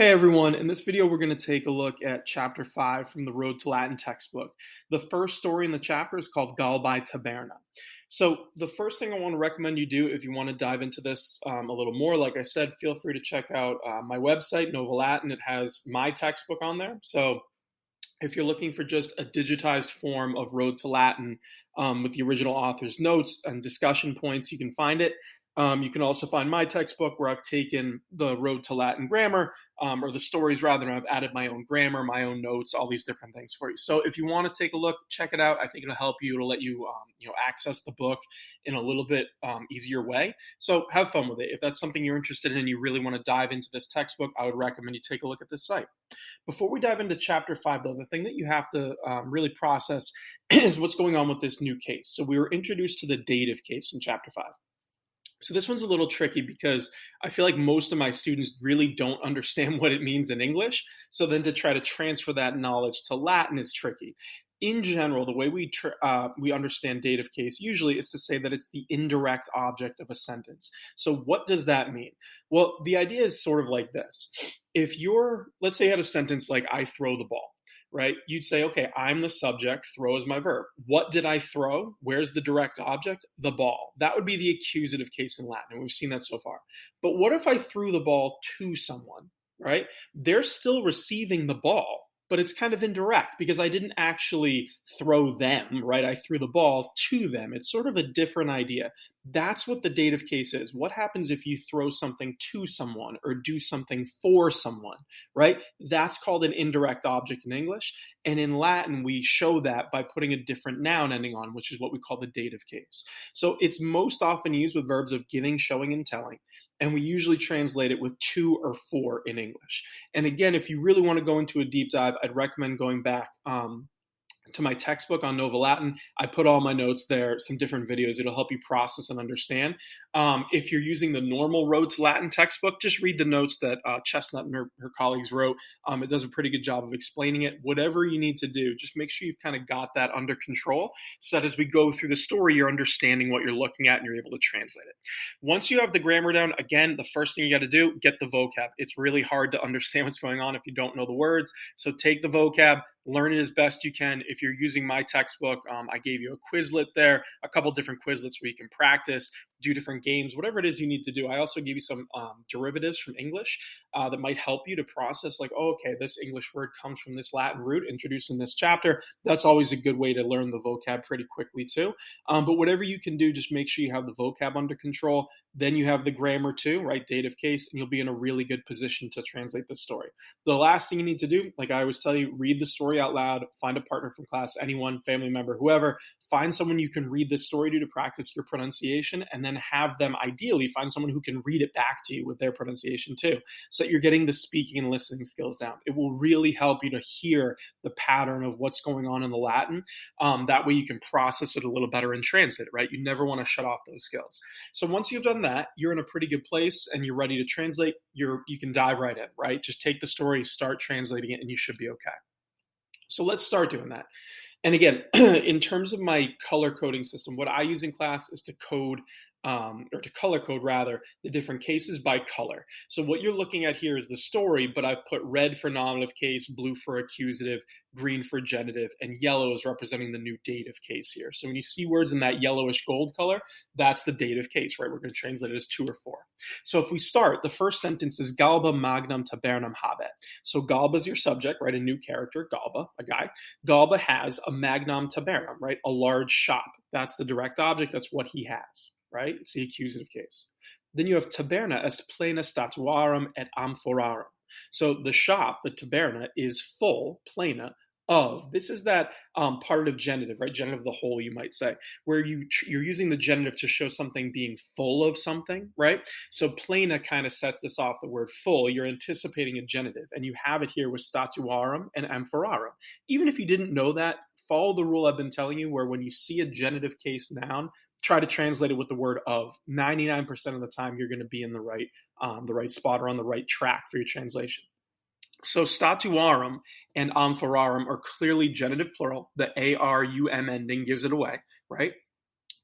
Hey everyone, in this video we're going to take a look at Chapter 5 from the Road to Latin textbook. The first story in the chapter is called Galbae Taberna. So the first thing I want to recommend you do if you want to dive into this a little more, like I said, feel free to check out my website, Nova Latin. It has my textbook on there. So if you're looking for just a digitized form of Road to Latin with the original author's notes and discussion points, you can find it. You can also find my textbook where I've taken the Road to Latin grammar, or the stories rather, and I've added my own grammar, my own notes, all these different things for you. So if you want to take a look, check it out. I think it'll help you. It'll let you, access the book in a little bit easier way. So have fun with it. If that's something you're interested in and you really want to dive into this textbook, I would recommend you take a look at this site. Before we dive into Chapter 5, though, the thing that you have to really process is what's going on with this new case. So we were introduced to the dative case in Chapter 5. So this one's a little tricky because I feel like most of my students really don't understand what it means in English. So then to try to transfer that knowledge to Latin is tricky. In general, the way we understand dative case usually is to say that it's the indirect object of a sentence. So what does that mean? Well, the idea is sort of like this. If let's say you had a sentence like, I throw the ball. Right? You'd say, okay, I'm the subject, throw is my verb. What did I throw? Where's the direct object? The ball. That would be the accusative case in Latin, and we've seen that so far. But what if I threw the ball to someone, right? They're still receiving the ball, but it's kind of indirect because I didn't actually throw them, right? I threw the ball to them. It's sort of a different idea. That's what the dative case is. What happens if you throw something to someone or do something for someone, right? That's called an indirect object in English. And in Latin, we show that by putting a different noun ending on, which is what we call the dative case. So it's most often used with verbs of giving, showing, and telling. And we usually translate it with to or for in English. And again, if you really want to go into a deep dive, I'd recommend going back to my textbook on Nova Latin. I put all my notes there, some different videos. It'll help you process and understand. If you're using the normal Road to Latin textbook, just read the notes that Chesnutt and her colleagues wrote. It does a pretty good job of explaining it. Whatever you need to do, just make sure you've kind of got that under control so that as we go through the story, you're understanding what you're looking at and you're able to translate it. Once you have the grammar down, again, the first thing you got to do, get the vocab. It's really hard to understand what's going on if you don't know the words. So take the vocab, learn it as best you can. If you're using my textbook, I gave you a Quizlet there, a couple different Quizlets where you can practice, do different games, whatever it is you need to do. I also gave you some derivatives from English that might help you to process like, oh, okay, this English word comes from this Latin root introduced in this chapter. That's always a good way to learn the vocab pretty quickly too. But whatever you can do, just make sure you have the vocab under control. Then you have the grammar too, right? Dative case, and you'll be in a really good position to translate the story. The last thing you need to do, like I always tell you, read the story out loud, find a partner from class, anyone, family member, whoever, find someone you can read this story to practice your pronunciation, and then have them ideally find someone who can read it back to you with their pronunciation too, so that you're getting the speaking and listening skills down. It will really help you to hear the pattern of what's going on in the Latin. That way you can process it a little better and translate it, right? You never want to shut off those skills. So once you've done that, you're in a pretty good place and you're ready to translate. You can dive right in, right? Just take the story, start translating it, and you should be okay. So let's start doing that. And again, in terms of my color coding system, what I use in class is to code or to color code rather, the different cases by color. So what you're looking at here is the story, but I've put red for nominative case, blue for accusative, green for genitive, and yellow is representing the new dative case here. So when you see words in that yellowish gold color, that's the dative case, right? We're going to translate it as to or for. So if we start, the first sentence is Galba magnam tabernam habet. So Galba is your subject, right? A new character, Galba, a guy. Galba has a magnam tabernam, right? A large shop. That's the direct object. That's what he has, right? It's the accusative case. Then you have taberna est plena statuarum et amphorarum. So the shop, the taberna, is full, plena, of. This is that partitive genitive, right? Genitive of the whole, you might say, where you're using the genitive to show something being full of something, right? So plena kind of sets this off, the word full. You're anticipating a genitive, and you have it here with statuarum and amphorarum. Even if you didn't know that, follow the rule I've been telling you, where when you see a genitive case noun, try to translate it with the word of. 99% of the time, you're going to be in the right spot or on the right track for your translation. So statuarum and amphorarum are clearly genitive plural. The arum ending gives it away, right?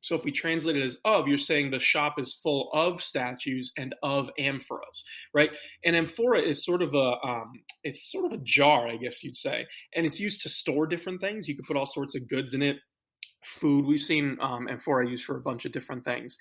So if we translate it as of, you're saying the shop is full of statues and of amphoras, right? An amphora is sort of it's sort of a jar, I guess you'd say, and it's used to store different things. You could put all sorts of goods in it. Food. We've seen amphora used for a bunch of different things.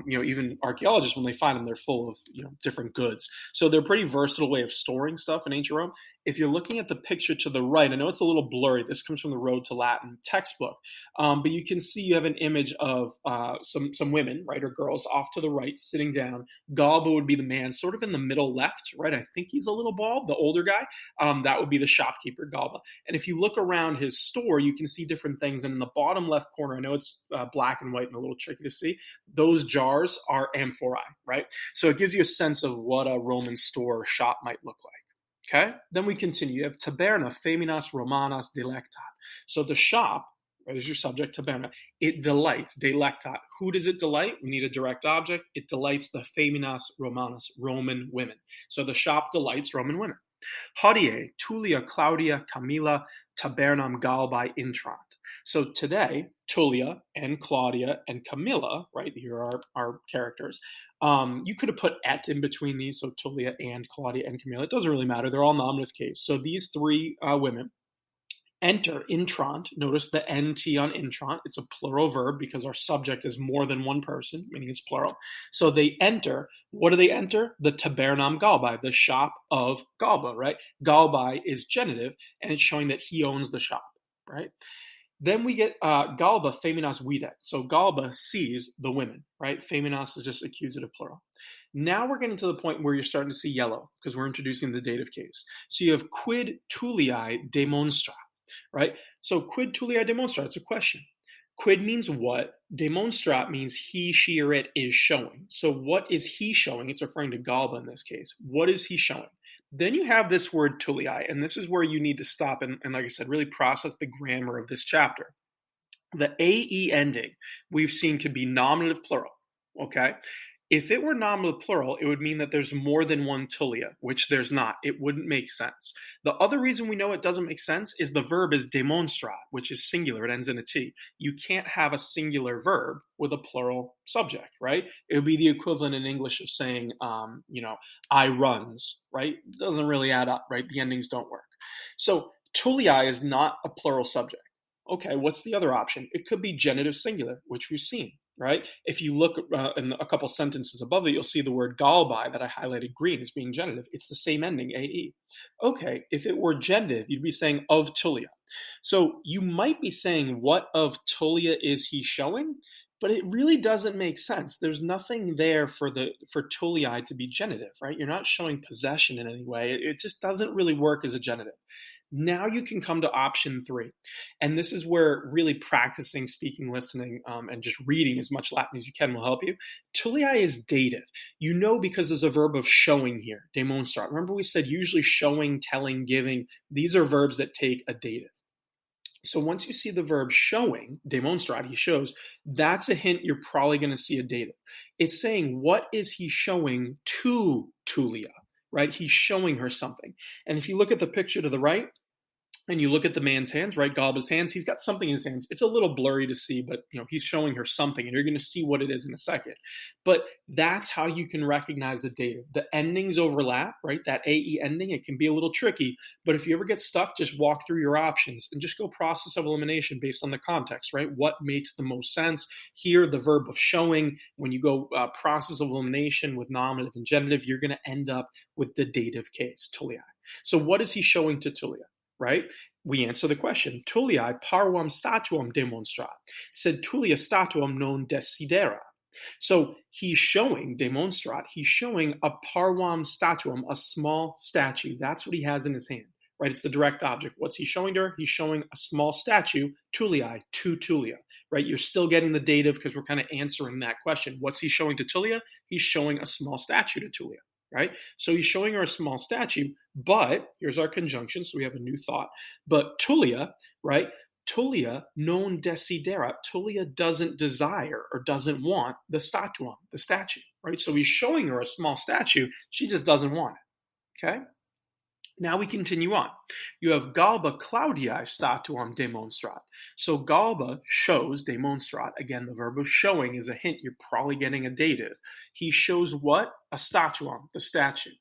Even archaeologists, when they find them, they're full of different goods. So they're a pretty versatile way of storing stuff in ancient Rome. If you're looking at the picture to the right, I know it's a little blurry. This comes from the Road to Latin textbook, but you can see you have an image of some women, right, or girls off to the right, sitting down. Galbae would be the man, sort of in the middle left, right? I think he's a little bald, the older guy. That would be the shopkeeper, Galbae. And if you look around his store, you can see different things. And in the bottom left corner, I know it's black and white and a little tricky to see, those jars are amphorae, right? So it gives you a sense of what a Roman store or shop might look like. Okay, then we continue. You have taberna, feminas, romanas, delectat. So the shop, right, is your subject, taberna. It delights, delectat. Who does it delight? We need a direct object. It delights the feminas, romanas, Roman women. So the shop delights Roman women. Hodie, Tullia, Claudia, Camilla, tabernam Galbae intrant. So today, Tullia and Claudia and Camilla, right, here are our characters. You could have put et in between these, so Tullia and Claudia and Camilla. It doesn't really matter. They're all nominative case. So these three women enter intrant. Notice the nt on intrant. It's a plural verb because our subject is more than one person, meaning it's plural. So they enter. What do they enter? The tabernam Galbae, the shop of Galbae, right? Galbae is genitive, and it's showing that he owns the shop, right? Then we get Galbae feminas videt. So Galbae sees the women, right? Feminas is just accusative plural. Now we're getting to the point where you're starting to see yellow because we're introducing the dative case. So you have quid Tullii demonstra, right? So quid Tullii demonstra, it's a question. Quid means what? Demonstra means he, she, or it is showing. So what is he showing? It's referring to Galbae in this case. What is he showing? Then you have this word Tullii, and this is where you need to stop and like I said, really process the grammar of this chapter. The AE ending we've seen could be nominative plural, okay? If it were nominative plural, it would mean that there's more than one Tullia, which there's not. It wouldn't make sense. The other reason we know it doesn't make sense is the verb is demonstra, which is singular. It ends in a T. You can't have a singular verb with a plural subject, right? It would be the equivalent in English of saying, I runs, right? It doesn't really add up, right? The endings don't work. So Tullii is not a plural subject. Okay, what's the other option? It could be genitive singular, which we've seen. Right? If you look in a couple sentences above it, you'll see the word Galbae that I highlighted green as being genitive. It's the same ending, AE. Okay, if it were genitive, you'd be saying of Tullia. So you might be saying what of Tullia is he showing, but it really doesn't make sense. There's nothing there for Tullii to be genitive, right? You're not showing possession in any way. It just doesn't really work as a genitive. Now you can come to option 3. And this is where really practicing speaking, listening, and just reading as much Latin as you can will help you. Tullii is dative. You know because there's a verb of showing here, demonstrat. Remember we said usually showing, telling, giving. These are verbs that take a dative. So once you see the verb showing, demonstrat, he shows, that's a hint you're probably going to see a dative. It's saying, what is he showing to Tullia, right? He's showing her something. And if you look at the picture to the right, and you look at the man's hands, right, Galbae's hands, he's got something in his hands. It's a little blurry to see, but he's showing her something, and you're going to see what it is in a second. But that's how you can recognize the dative. The endings overlap, right? That AE ending, it can be a little tricky, but if you ever get stuck, just walk through your options and just go process of elimination based on the context, right? What makes the most sense? Here, the verb of showing, when you go process of elimination with nominative and genitive, you're going to end up with the dative case, Tullii. So what is he showing to Tullia? Right? We answer the question. Tullii parvam statuam demonstrat. Sed Tullia statuam non desidera. So he's showing, demonstrat, he's showing a parvam statuam, a small statue. That's what he has in his hand, right? It's the direct object. What's he showing to her? He's showing a small statue, Tullii, to Tullia, right? You're still getting the dative because we're kind of answering that question. What's he showing to Tullia? He's showing a small statue to Tullia. Right? So he's showing her a small statue, but here's our conjunction, so we have a new thought. But Tullia, right? Tullia non desiderat. Tullia doesn't desire or doesn't want the statuam, the statue, right? So he's showing her a small statue. She just doesn't want it, okay? Now we continue on. You have Galba Claudiae statuam demonstrat. So Galba shows demonstrat. Again, the verb of showing is a hint. You're probably getting a dative. He shows what? A statuam, the statue.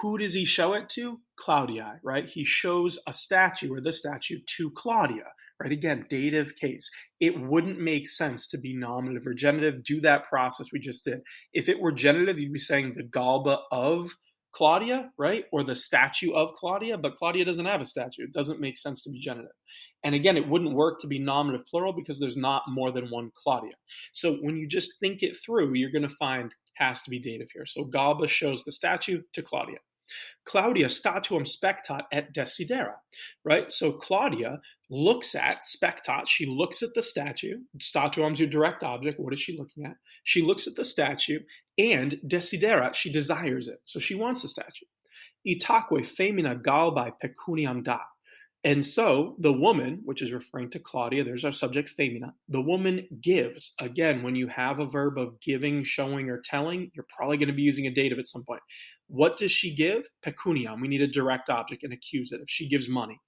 Who does he show it to? Claudiae, right? He shows a statue or the statue to Claudia, right? Again, dative case. It wouldn't make sense to be nominative or genitive. Do that process we just did. If it were genitive, you'd be saying the Galba of Claudia, right? Or the statue of Claudia, but Claudia doesn't have a statue. It doesn't make sense to be genitive. And again, it wouldn't work to be nominative plural because there's not more than one Claudia. So when you just think it through, you're going to find has to be dative here. So Galba shows the statue to Claudia. Claudia statuam spectat et desidera, right? So Claudia looks at, spectat, she looks at the statue. Statuam's your direct object. What is she looking at? She looks at the statue, and desidera, she desires it. So she wants the statue. Itaque femina galbae pecuniam dat. And so the woman, which is referring to Claudia, there's our subject femina, the woman gives. Again, when you have a verb of giving, showing, or telling, you're probably going to be using a dative at some point. What does she give? Pecuniam. We need a direct object, an accusative. She gives money.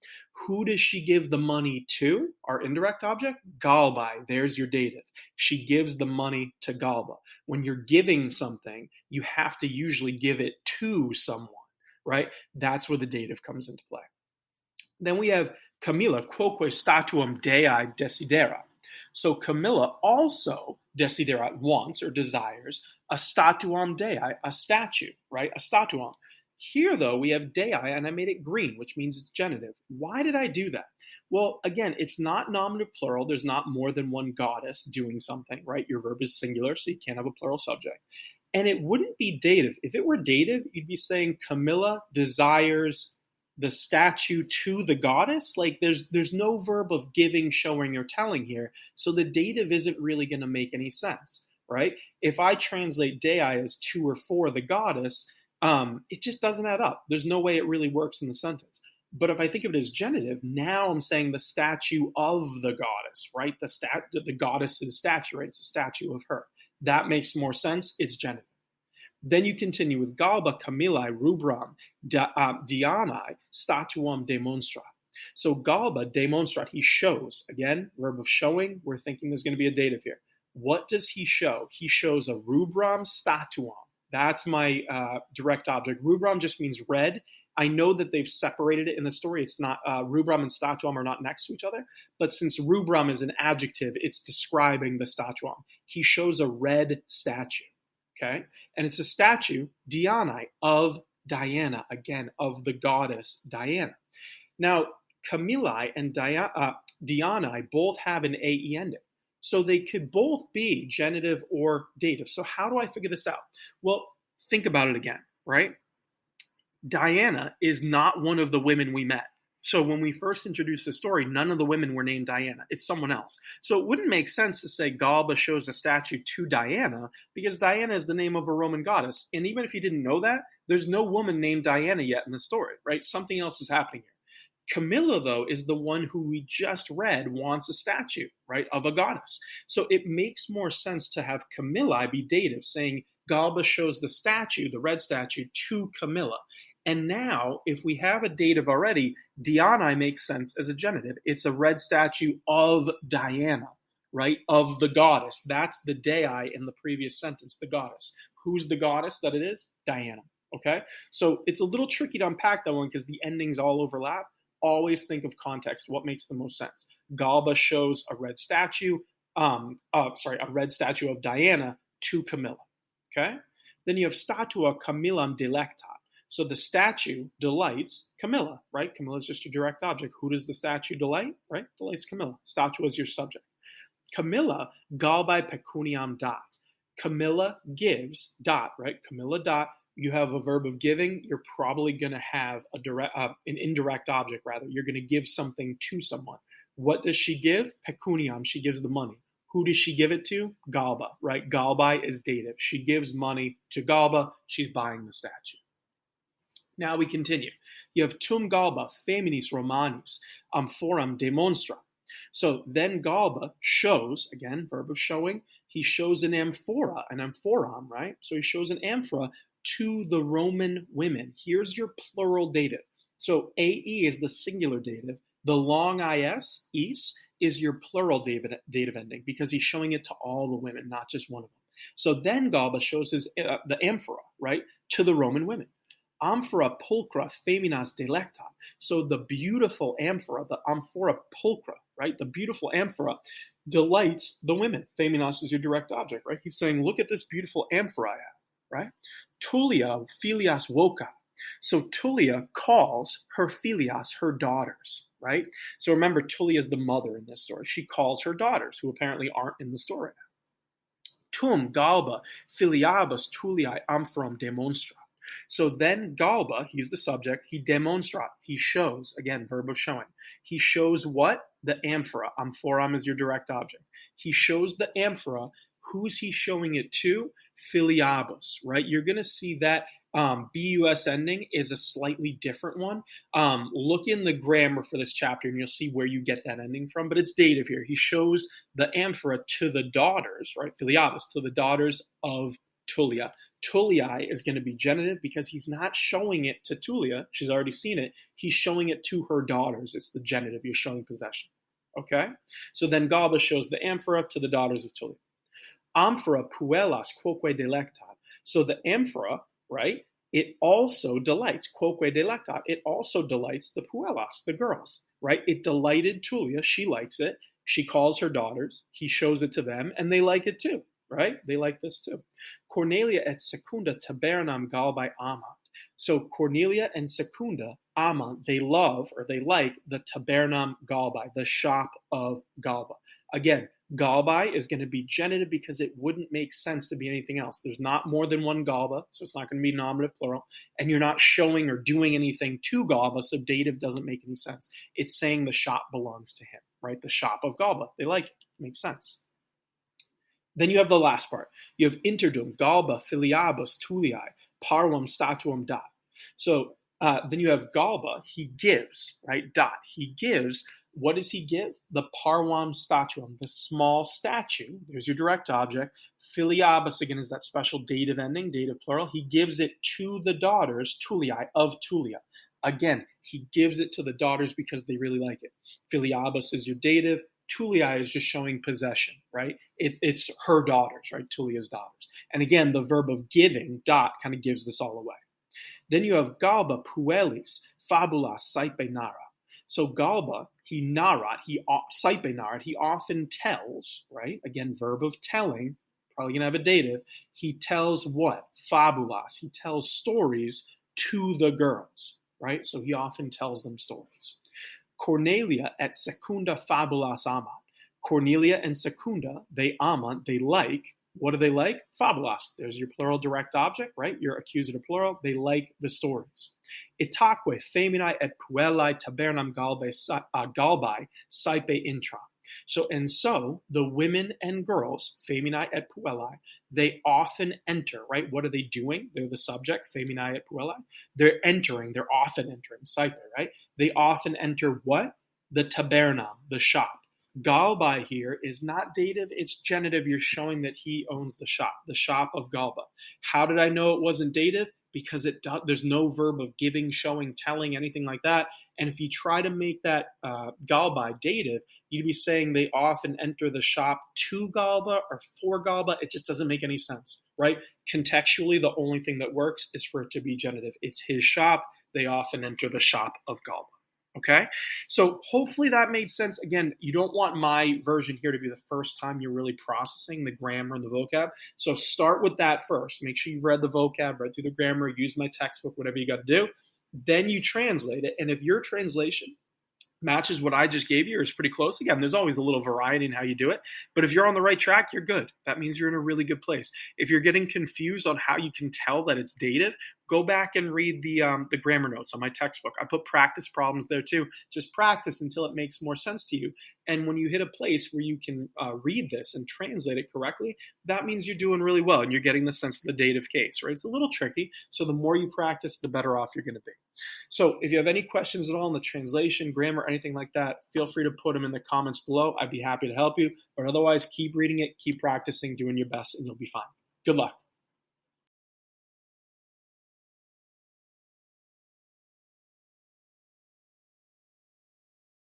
Who does she give the money to? Our indirect object? Galbae. There's your dative. She gives the money to Galba. When you're giving something, you have to usually give it to someone, right? That's where the dative comes into play. Then we have Camilla, quoque statuam Dei desidera. So Camilla also desidera, wants or desires a statuam Dei, a statue, right? A statuam. Here, though, we have Dei, and I made it green, which means it's genitive. Why did I do that? Well, again, it's not nominative plural. There's not more than one goddess doing something, right? Your verb is singular, so you can't have a plural subject. And it wouldn't be dative. If it were dative, you'd be saying Camilla desires the statue to the goddess. Like there's no verb of giving, showing, or telling here. So the dative isn't really going to make any sense, right? If I translate Dei as to or for the goddess, it just doesn't add up. There's no way it really works in the sentence. But if I think of it as genitive, now I'm saying the statue of the goddess, right? The goddess's statue, right? It's a statue of her. That makes more sense. It's genitive. Then you continue with Galba Camillae rubram Dianae statuam demonstrat. So Galba demonstrat, he shows. Again, verb of showing, we're thinking there's going to be a dative here. What does he show? He shows a rubram statuam. That's my direct object. Rubram just means red. I know that they've separated it in the story. It's not, rubram and statuam are not next to each other. But since rubram is an adjective, it's describing the statuam. He shows a red statue. Okay, and it's a statue, Dianae, of Diana, again, of the goddess Diana. Now, Camillae and Dianae both have an AE ending. So they could both be genitive or dative. So how do I figure this out? Well, think about it again, right? Diana is not one of the women we met. So when we first introduced the story, none of the women were named Diana. It's someone else. So it wouldn't make sense to say Galba shows a statue to Diana because Diana is the name of a Roman goddess. And even if you didn't know that, there's no woman named Diana yet in the story, right? Something else is happening here. Camilla, though, is the one who we just read wants a statue, right, of a goddess. So it makes more sense to have Camillae be dative, saying Galba shows the statue, the red statue, to Camilla. And now, if we have a dative already, Dianae makes sense as a genitive. It's a red statue of Diana, right? Of the goddess. That's the Dei in the previous sentence, the goddess. Who's the goddess that it is? Diana, okay? So it's a little tricky to unpack that one because the endings all overlap. Always think of context, what makes the most sense. Galba shows a red statue, a red statue of Diana to Camilla, okay? Then you have statua Camillam delectat. So the statue delights Camilla, right? Camilla is just a direct object. Who does the statue delight, right? Delights Camilla. Statue is your subject. Camilla Galbae pecuniam dat. Camilla gives, dot, right? Camilla dot. You have a verb of giving. You're probably going to have an indirect object, rather. You're going to give something to someone. What does she give? Pecuniam. She gives the money. Who does she give it to? Galba, right? Galbae is dative. She gives money to Galba. She's buying the statue. Now we continue. You have tum Galba, feminis romanis, amphoram demonstra. So then Galba shows, again, verb of showing, he shows an amphora, an amphoram, right? So he shows an amphora to the Roman women. Here's your plural dative. So AE is the singular dative. The long is is your plural dative ending because he's showing it to all the women, not just one of them. So then Galbae shows the amphora, right, to the Roman women. Amphora pulchra feminas delectat. So the beautiful amphora, the amphora pulchra, right, the beautiful amphora delights the women. Feminas is your direct object, right? He's saying, look at this beautiful amphora I have, right? Tulia filias voca. So Tullia calls her filias, her daughters, right? So remember, Tullia is the mother in this story. She calls her daughters, who apparently aren't in the story now. Tum Galbae filiabus Tulliae amphoram demonstrat. So then Galbae, he's the subject, he demonstrat, he shows, again, verb of showing. He shows what? The amphora. Amphoram is your direct object. He shows the amphora. Who's he showing it to? Filiabus, right? You're going to see that BUS ending is a slightly different one. Look in the grammar for this chapter and you'll see where you get that ending from, but it's dative here. He shows the amphora to the daughters, right? Filiabus, to the daughters of Tullia. Tulliae is going to be genitive because he's not showing it to Tullia. She's already seen it. He's showing it to her daughters. It's the genitive. You're showing possession. Okay? So then Galbae shows the amphora to the daughters of Tullia. Amphora puellas quoque delectat. So the amphora, right, it also delights, quoque delectat, it also delights the puellas, the girls, right? It delighted Tullia, she likes it, she calls her daughters, he shows it to them, and they like it too, right? They like this too. Cornelia et Secunda tabernam Galbae amant. So Cornelia and Secunda amant, they love, or they like, the tabernam Galbae, the shop of Galbae. Again, Galbae is going to be genitive because it wouldn't make sense to be anything else. There's not more than one Galbae, so it's not going to be nominative plural, and you're not showing or doing anything to Galbae, so dative doesn't make any sense. It's saying the shop belongs to him, right? The shop of Galbae. They like it. Makes sense. Then you have the last part. You have interdum, Galbae, filiabus, Tulliae, parvum, statuum, dat. So then you have Galbae, he gives, right? Dot. He gives. What does he give? The parvam statuum, the small statue. There's your direct object. Filiabus, again, is that special dative ending, dative plural. He gives it to the daughters, Tulliae, of Tullia. Again, he gives it to the daughters because they really like it. Filiabus is your dative. Tulliae is just showing possession, right? It's her daughters, right? Tullia's daughters. And again, the verb of giving, dot, kind of gives this all away. Then you have Galbae puellis, fabulas, saipe nara. So Galbae, he narat, saipe narat, he often tells, right? Again, verb of telling, probably going to have a dative. He tells what? Fabulas. He tells stories to the girls, right? So he often tells them stories. Cornelia et Secunda fabulas amant. Cornelia and Secunda, they amant, they like. What do they like? Fabulas. There's your plural direct object, right? Your accusative plural. They like the stories. Itaque feminae et puellae tabernam Galbae saipe intra. So the women and girls, feminae et puellae, they often enter, right? What are they doing? They're the subject, feminae et puellae. They're entering, they're often entering, saipe, right? They often enter what? The tabernam, the shop. Galbae here is not dative, it's genitive. You're showing that he owns the shop of Galbae. How did I know it wasn't dative? Because there's no verb of giving, showing, telling, anything like that. And if you try to make that Galbae dative, you'd be saying they often enter the shop to Galbae or for Galbae. It just doesn't make any sense, right? Contextually, the only thing that works is for it to be genitive. It's his shop. They often enter the shop of Galbae. Okay, so hopefully that made sense. Again, you don't want my version here to be the first time you're really processing the grammar and the vocab. So start with that first. Make sure you've read the vocab, read through the grammar, use my textbook, whatever you got to do. Then you translate it. And if your translation matches what I just gave you or is pretty close, again, there's always a little variety in how you do it. But if you're on the right track, you're good. That means you're in a really good place. If you're getting confused on how you can tell that it's dative, go back and read the grammar notes on my textbook. I put practice problems there too. Just practice until it makes more sense to you. And when you hit a place where you can read this and translate it correctly, that means you're doing really well and you're getting the sense of the dative case, right? It's a little tricky. So the more you practice, the better off you're going to be. So if you have any questions at all on the translation, grammar, anything like that, feel free to put them in the comments below. I'd be happy to help you. But otherwise, keep reading it, keep practicing, doing your best, and you'll be fine. Good luck.